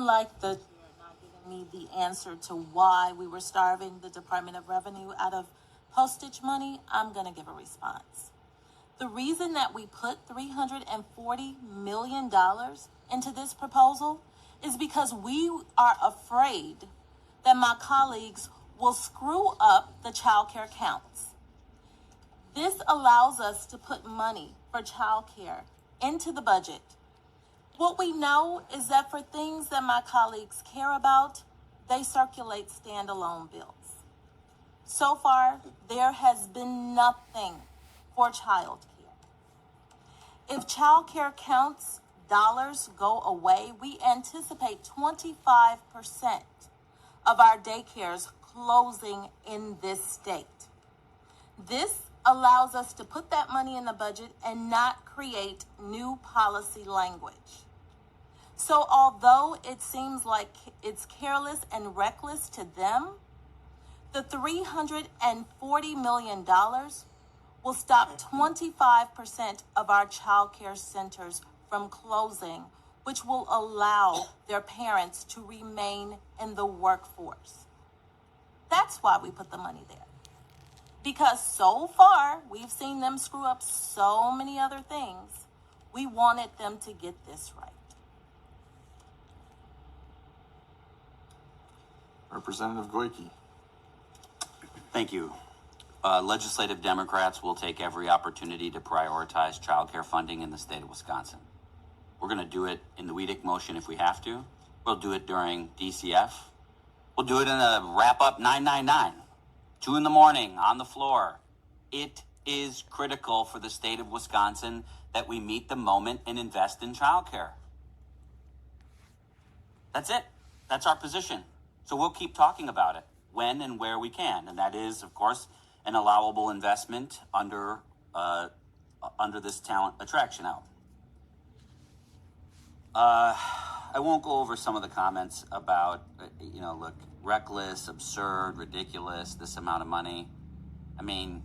like the chair not giving me the answer to why we were starving the Department of Revenue out of postage money, I'm going to give a response. The reason that we put $340 million into this proposal is because we are afraid that my colleagues will screw up the child care counts. This allows us to put money for child care into the budget. What we know is that for things that my colleagues care about, they circulate standalone bills. So far, there has been nothing for child care. If child care counts dollars go away, we anticipate 25% of our daycares closing in this state. This allows us to put that money in the budget and not create new policy language. So although it seems like it's careless and reckless to them, the $340 million will stop 25% of our child care centers from closing, which will allow their parents to remain in the workforce. That's why we put the money there. Because so far, we've seen them screw up so many other things. We wanted them to get this right. Representative Goyke. Thank you. Legislative Democrats will take every opportunity to prioritize child care funding in the state of Wisconsin. We're going to do it in the WEDC motion if we have to. We'll do it during DCF. We'll do it in a wrap-up 999, 2 in the morning on the floor. It is critical for the state of Wisconsin that we meet the moment and invest in child care. That's it. That's our position. So we'll keep talking about it when and where we can. And that is, of course, an allowable investment under this talent attraction out. I won't go over some of the comments about, look, reckless, absurd, ridiculous, this amount of money. I mean,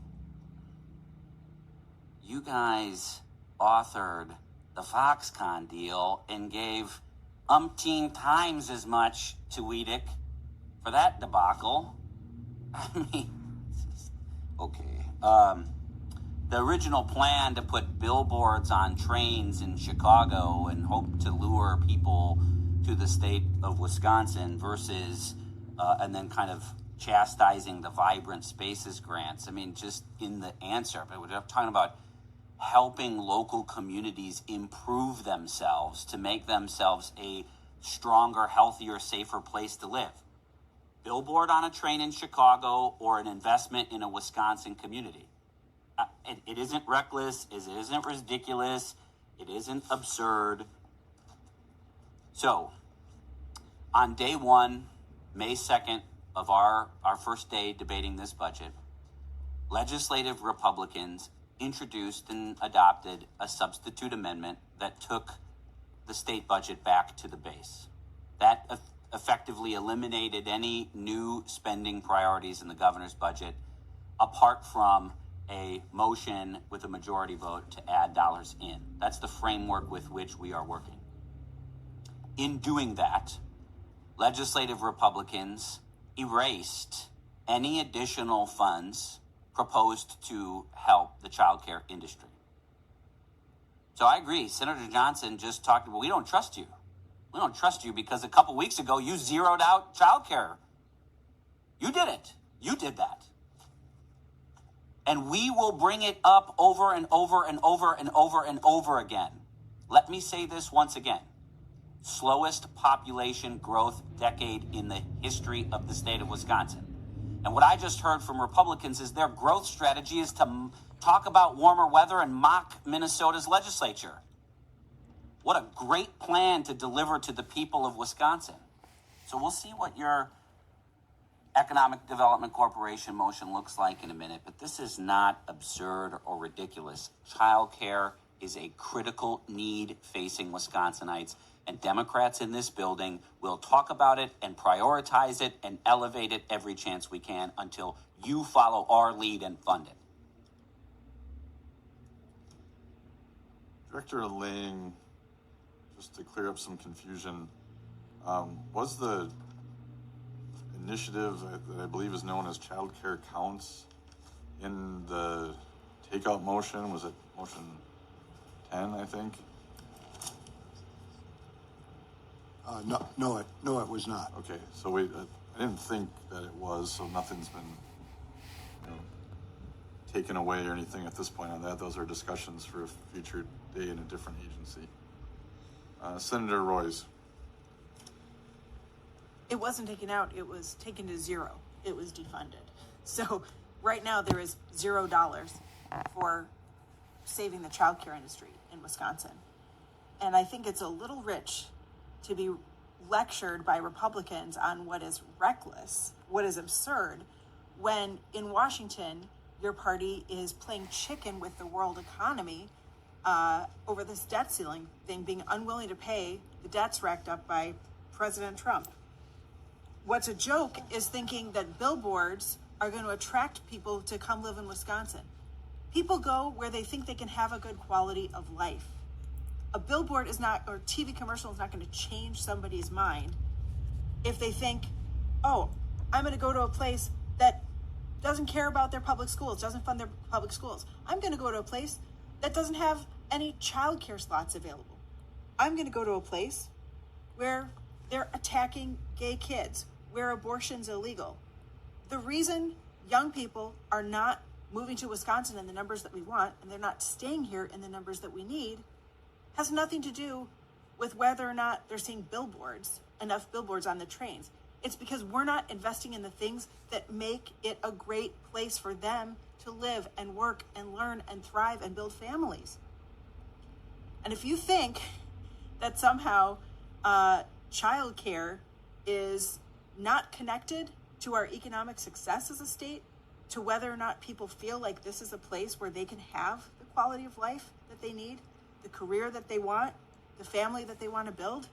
you guys authored the Foxconn deal and gave umpteen times as much to WEDC for that debacle. I mean, okay. The original plan to put billboards on trains in Chicago and hope to lure people to the state of Wisconsin versus, and then kind of chastising the Vibrant Spaces grants. I mean, just in the answer, but we're talking about helping local communities improve themselves to make themselves a stronger, healthier, safer place to live. Billboard on a train in Chicago or an investment in a Wisconsin community. It isn't reckless, it isn't ridiculous, it isn't absurd. So, on day one, May 2nd of our first day debating this budget, legislative Republicans introduced and adopted a substitute amendment that took the state budget back to the base. That effectively eliminated any new spending priorities in the governor's budget, apart from a motion with a majority vote to add dollars in. That's the framework with which we are working. In doing that, legislative Republicans erased any additional funds proposed to help the child care industry. So I agree. Senator Johnson just talked about, we don't trust you. We don't trust you because a couple weeks ago you zeroed out child care. You did it. You did that. And we will bring it up over and over and over and over and over again. Let me say this once again. Slowest population growth decade in the history of the state of Wisconsin. And what I just heard from Republicans is their growth strategy is to talk about warmer weather and mock Minnesota's legislature. What a great plan to deliver to the people of Wisconsin. So we'll see what your Economic Development Corporation motion looks like in a minute, but this is not absurd or ridiculous. Childcare is a critical need facing Wisconsinites, and Democrats in this building will talk about it and prioritize it and elevate it every chance we can until you follow our lead and fund it. Director Lang, just to clear up some confusion, Was the initiative that I believe is known as Child Care Counts in the takeout motion? Was it motion 10, I think? No, it was not. Okay, so I didn't think that it was, so nothing's been, taken away or anything at this point on that. Those are discussions for a future day in a different agency. Senator Royce. It wasn't taken out, it was taken to zero. It was defunded. So right now there is $0 for saving the childcare industry in Wisconsin. And I think it's a little rich to be lectured by Republicans on what is reckless, what is absurd, when in Washington, your party is playing chicken with the world economy over this debt ceiling thing, being unwilling to pay the debts racked up by President Trump. What's a joke is thinking that billboards are going to attract people to come live in Wisconsin. People go where they think they can have a good quality of life. A billboard is not, or TV commercial is not going to change somebody's mind if they think, oh, I'm going to go to a place that doesn't care about their public schools, doesn't fund their public schools. I'm going to go to a place that doesn't have any childcare slots available. I'm going to go to a place where they're attacking gay kids, where abortion's illegal. The reason young people are not moving to Wisconsin in the numbers that we want, and they're not staying here in the numbers that we need, has nothing to do with whether or not they're seeing enough billboards on the trains. It's because we're not investing in the things that make it a great place for them to live and work and learn and thrive and build families. And if you think that somehow childcare is not connected to our economic success as a state, to whether or not people feel like this is a place where they can have the quality of life that they need, the career that they want, the family that they want to build,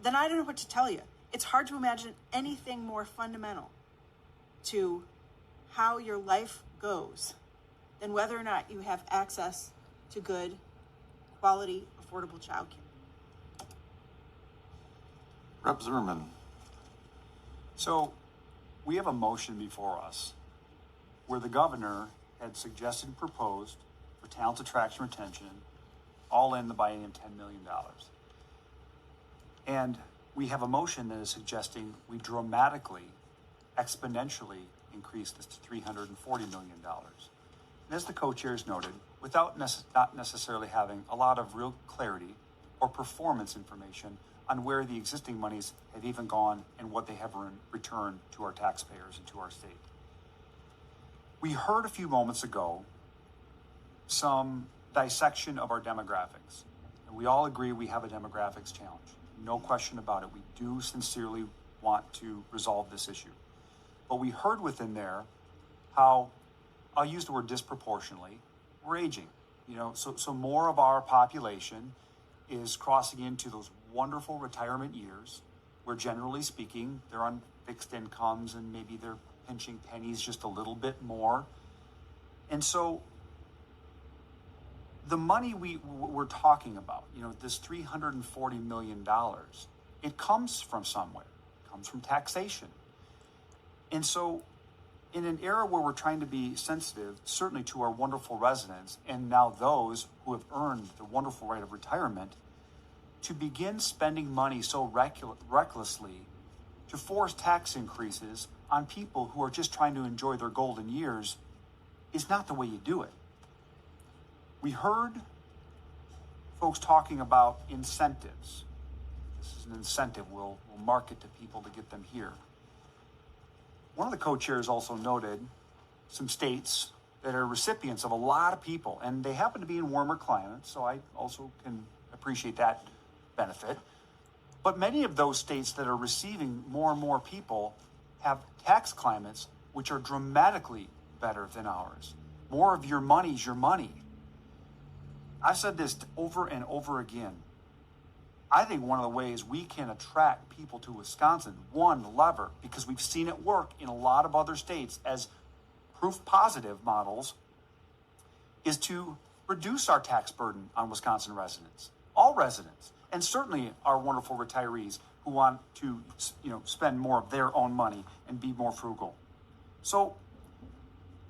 then I don't know what to tell you. It's hard to imagine anything more fundamental to how your life goes than whether or not you have access to good, quality, affordable childcare. Rep. Zimmerman. So we have a motion before us where the governor had suggested and proposed for talent attraction retention, all in the biennium $10 million. And we have a motion that is suggesting we dramatically, exponentially increase this to $340 million. And as the co-chairs noted, without not necessarily having a lot of real clarity or performance information on where the existing monies have even gone and what they have returned to our taxpayers and to our state. We heard a few moments ago some dissection of our demographics. And we all agree we have a demographics challenge. No question about it. We do sincerely want to resolve this issue. But we heard within there how, I'll use the word disproportionately, we're aging. So more of our population is crossing into those wonderful retirement years where, generally speaking, they're on fixed incomes and maybe they're pinching pennies just a little bit more. And so the money we're talking about, this $340 million, it comes from somewhere. It comes from taxation. And so in an era where we're trying to be sensitive, certainly to our wonderful residents, and now those who have earned the wonderful right of retirement, to begin spending money so recklessly to force tax increases on people who are just trying to enjoy their golden years is not the way you do it. We heard folks talking about incentives. This is an incentive. We'll market to people to get them here. One of the co-chairs also noted some states that are recipients of a lot of people, and they happen to be in warmer climates, so I also can appreciate that benefit. But many of those states that are receiving more and more people have tax climates which are dramatically better than ours. More of your money is your money. I've said this over and over again. I think one of the ways we can attract people to Wisconsin, one lever, because we've seen it work in a lot of other states as proof positive models, is to reduce our tax burden on Wisconsin residents, all residents. and certainly our wonderful retirees who want to, spend more of their own money and be more frugal. So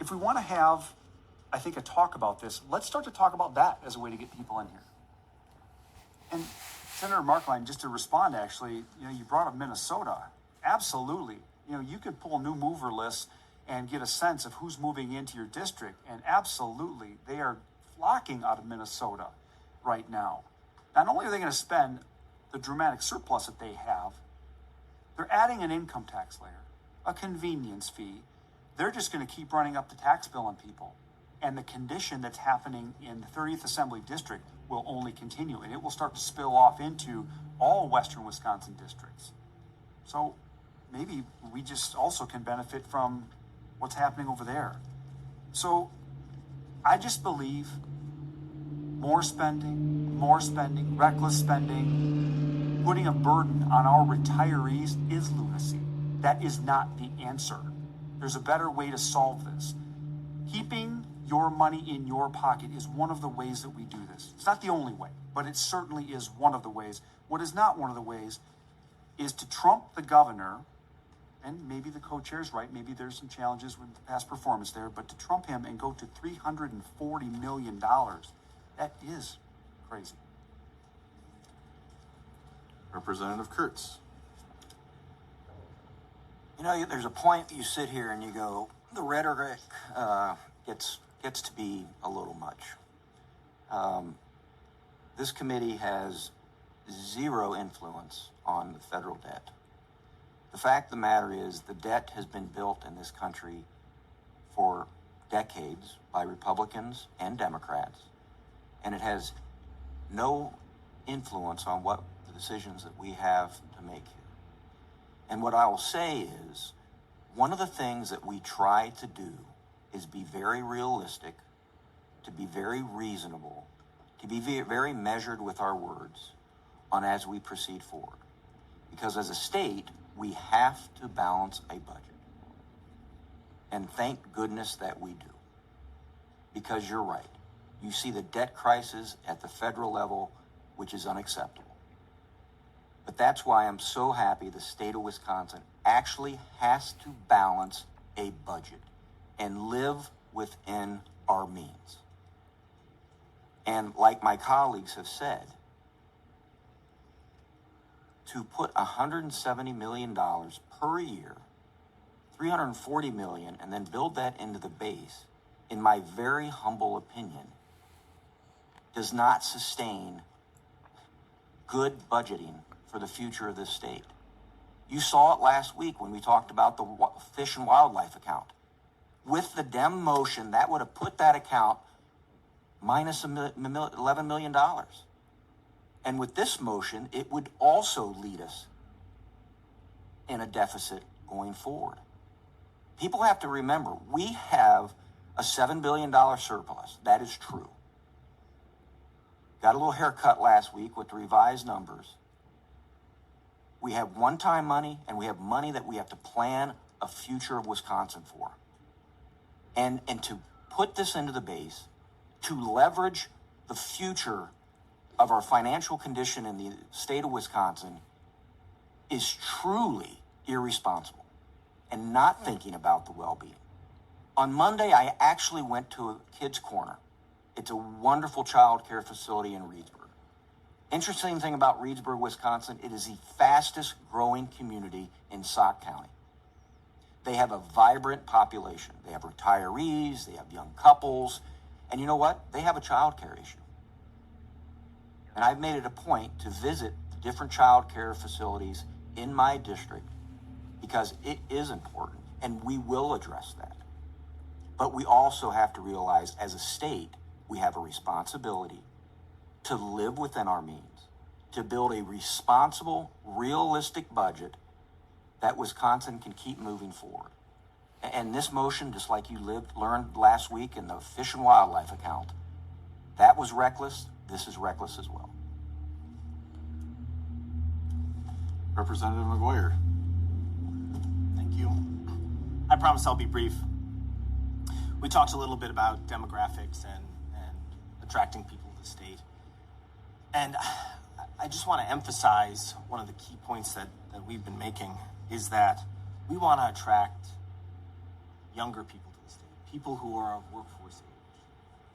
if we want to have, I think, a talk about this, let's start to talk about that as a way to get people in here. And Senator Markline, just to respond, actually, you brought up Minnesota. Absolutely. You could pull new mover lists and get a sense of who's moving into your district. And absolutely, they are flocking out of Minnesota right now. Not only are they going to spend the dramatic surplus that they have, they're adding an income tax layer, a convenience fee. They're just going to keep running up the tax bill on people. And the condition that's happening in the 30th Assembly District will only continue, and it will start to spill off into all Western Wisconsin districts. So maybe we just also can benefit from what's happening over there. So I just believe more spending, reckless spending, putting a burden on our retirees is lunacy. That is not the answer. There's a better way to solve this. Keeping your money in your pocket is one of the ways that we do this. It's not the only way, but it certainly is one of the ways. What is not one of the ways is to trump the governor, and maybe the co-chair's right, maybe there's some challenges with past performance there, but to trump him and go to $340 million, that is crazy. Representative Kurtz. There's a point you sit here and you go, the rhetoric gets to be a little much. This committee has zero influence on the federal debt. The fact of the matter is the debt has been built in this country for decades by Republicans and Democrats, and it has no influence on what the decisions that we have to make here. And what I will say is, one of the things that we try to do is be very realistic, to be very reasonable, to be very measured with our words on as we proceed forward. Because as a state, we have to balance a budget. And thank goodness that we do. Because you're right. You see the debt crisis at the federal level, which is unacceptable. But that's why I'm so happy the state of Wisconsin actually has to balance a budget and live within our means. And like my colleagues have said, to put $170 million per year, $340 million, and then build that into the base, in my very humble opinion, does not sustain good budgeting for the future of this state. You saw it last week when we talked about the fish and wildlife account. With the Dem motion, that would have put that account minus $11 million. And with this motion, it would also lead us in a deficit going forward. People have to remember, we have a $7 billion surplus. That is true. Got a little haircut last week with the revised numbers. We have one-time money, and we have money that we have to plan a future of Wisconsin for. And to put this into the base, to leverage the future of our financial condition in the state of Wisconsin is truly irresponsible and not thinking about the well-being. On Monday, I actually went to a Kids Corner. It's a wonderful child care facility in Reedsburg. Interesting thing about Reedsburg, Wisconsin, it is the fastest growing community in Sauk County. They have a vibrant population. They have retirees, they have young couples, and you know what? They have a child care issue. And I've made it a point to visit the different child care facilities in my district because it is important, and we will address that. But we also have to realize as a state, we have a responsibility to live within our means, to build a responsible, realistic budget that Wisconsin can keep moving forward. And this motion, just like you learned last week in the fish and wildlife account, that was reckless. This is reckless as well. Representative McGuire. Thank you. I promise I'll be brief. We talked a little bit about demographics and attracting people to the state. And I just want to emphasize one of the key points that we've been making is that we want to attract younger people to the state, people who are of workforce age.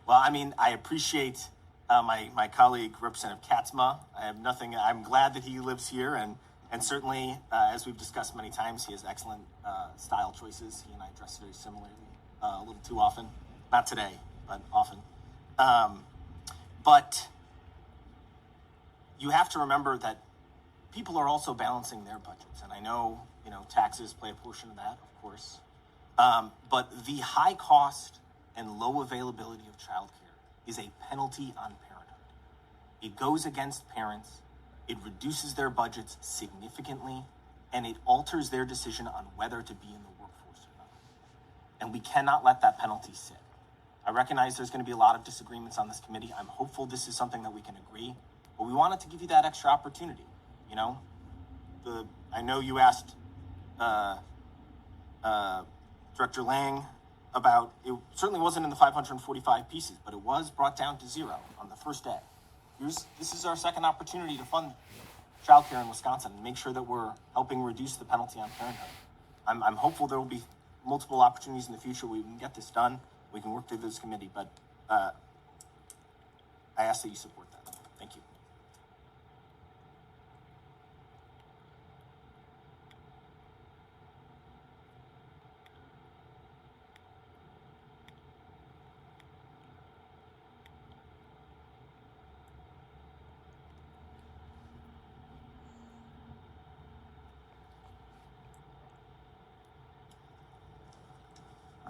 Well, I mean, I appreciate my colleague, Representative Katzma. I'm glad that he lives here, and certainly, as we've discussed many times, he has excellent style choices. He and I dress very similarly, a little too often. Not today, but often. But you have to remember that people are also balancing their budgets, and I know, taxes play a portion of that, of course. But the high cost and low availability of childcare is a penalty on parenthood. It goes against parents, it reduces their budgets significantly, and it alters their decision on whether to be in the workforce or not. And we cannot let that penalty sit. I recognize there's going to be a lot of disagreements on this committee. I'm hopeful this is something that we can agree, but we wanted to give you that extra opportunity. I know you asked Director Lang about, it certainly wasn't in the 545 pieces, but it was brought down to 0 on the first day. This is our second opportunity to fund childcare in Wisconsin and make sure that we're helping reduce the penalty on parenthood. I'm hopeful there will be multiple opportunities in the future where we can get this done. We can work through this committee, but I ask that you support that. Thank you.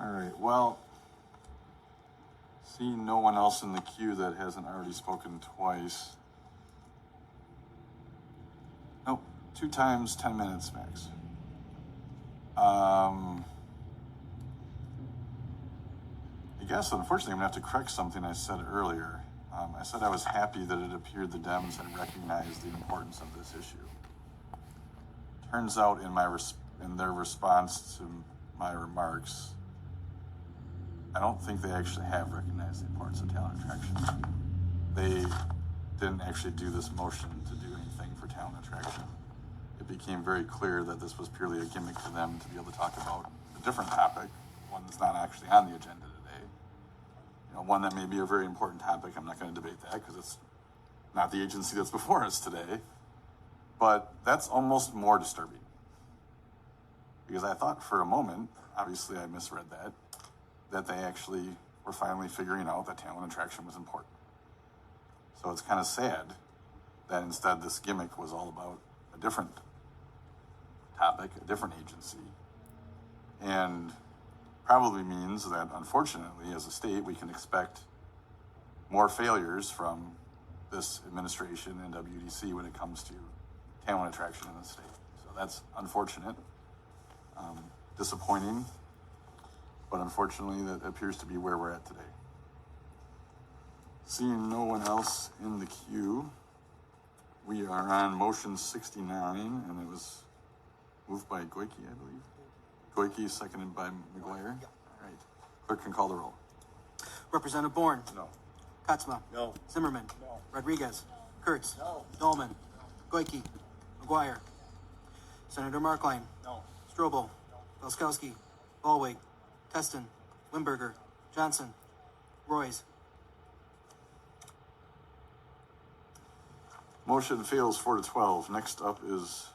All right, well, seeing no one else in the queue that hasn't already spoken twice. Nope, 2 times, 10 minutes max. I guess, unfortunately, I'm gonna have to correct something I said earlier. I said I was happy that it appeared the Dems had recognized the importance of this issue. Turns out in their response to my remarks, I don't think they actually have recognized the importance of talent attraction. They didn't actually do this motion to do anything for talent attraction. It became very clear that this was purely a gimmick for them to be able to talk about a different topic, one that's not actually on the agenda today. One that may be a very important topic. I'm not going to debate that because it's not the agency that's before us today. But that's almost more disturbing. Because I thought for a moment, obviously I misread that they actually were finally figuring out that talent attraction was important. So it's kind of sad that instead this gimmick was all about a different topic, a different agency, and probably means that, unfortunately, as a state, we can expect more failures from this administration and WEDC when it comes to talent attraction in the state. So that's unfortunate, disappointing, but unfortunately that appears to be where we're at today. Seeing no one else in the queue, we are on motion 69, and it was moved by Goyke, I believe. Goyke, seconded by McGuire. Yeah. All right. Clerk can call the roll. Representative Bourne. No. Katzma. No. Zimmerman. No. Rodriguez. Kurtz. No. Dolman. Goyke. McGuire. Senator Markline. No. Strobel. Belskowski. Ballwig. Teston. Limburger. Johnson. Royce. Motion fails 4-12. Next up is